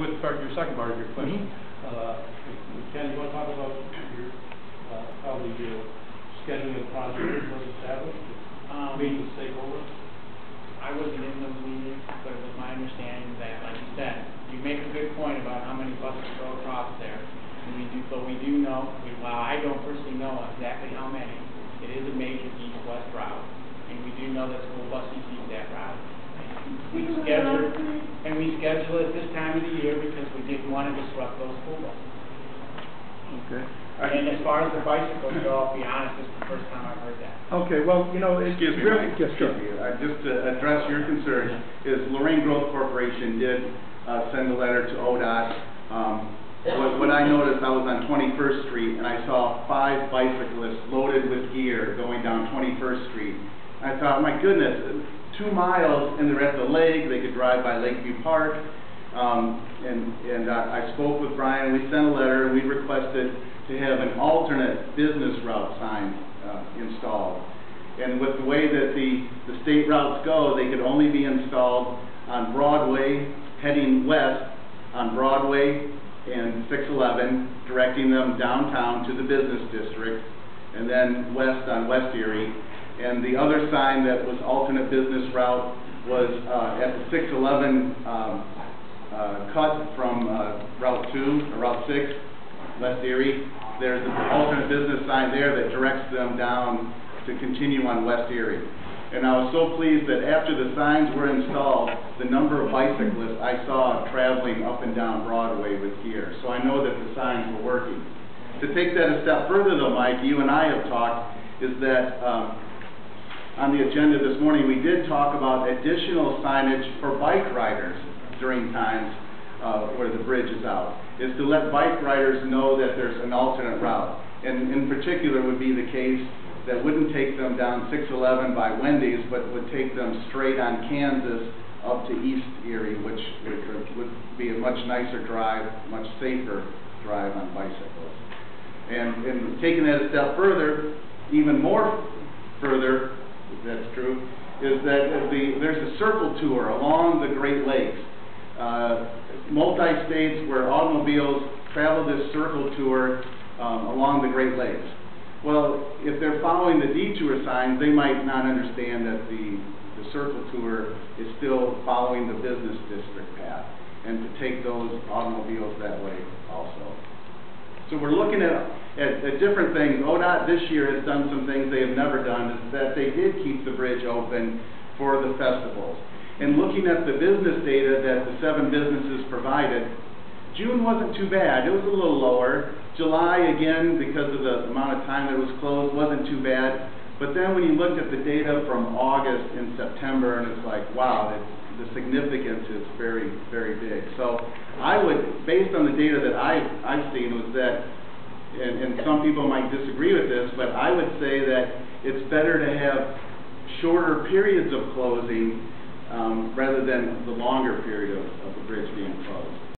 with your second part of your question. Ken, you want to talk about your how the scheduling of the project was established? Meeting with stakeholders? I wasn't in those meetings, but it was my understanding that, like you said, you make a good point about how many buses go across there. And we do know, while I don't personally know exactly how many, it is a major east-west route. And we do know that school buses use that route. We schedule it this time of the year because we didn't want to disrupt those school buses. Okay. And as far as the bicycles go, I'll be honest, this is the first time I've heard that. Okay, well, you know, it's Excuse me, really, Mike. yes, sure. Just to address your concern, is Lorain Growth Corporation did send a letter to ODOT. What I noticed, I was on 21st Street and I saw 5 bicyclists loaded with gear going down 21st Street. I thought, my goodness, 2 miles and they're at the lake, they could drive by Lakeview Park. I spoke with Brian and we sent a letter and we requested to have an alternate business route sign installed. And with the way that the state routes go, they could only be installed on Broadway, heading west on Broadway and 611, directing them downtown to the business district, and then west on West Erie. And the other sign that was alternate business route was at the 611 cut from Route 2 or Route 6, West Erie. There's an alternate business sign there that directs them down to continue on West Erie. And I was so pleased that after the signs were installed, the number of bicyclists I saw traveling up and down Broadway with gear. So I know that the signs were working. To take that a step further though, Mike, you and I have talked, is that on the agenda this morning we did talk about additional signage for bike riders during times where the bridge is out, is to let bike riders know that there's an alternate route. And in particular would be the case that wouldn't take them down 611 by Wendy's, but would take them straight on Kansas up to East Erie, which would be a much nicer drive, much safer drive on bicycles. And taking that a step further, even more further, if that's true, is that there's a circle tour along the Great Lakes. Multi-states where automobiles travel this circle tour along the Great Lakes. Well, if they're following the detour signs, they might not understand that the circle tour is still following the business district path, and to take those automobiles that way also. So we're looking at different things. ODOT this year has done some things they have never done, is that they did keep the bridge open for the festivals. And looking at the business data that the 7 businesses provided, June wasn't too bad. It was a little lower. July, again, because of the amount of time that it was closed, wasn't too bad. But then when you looked at the data from August and September, and it's like, wow, the significance is very, very big. So I would, based on the data that I've seen, was that, and some people might disagree with this, but I would say that it's better to have shorter periods of closing rather than the longer period of the bridge being closed.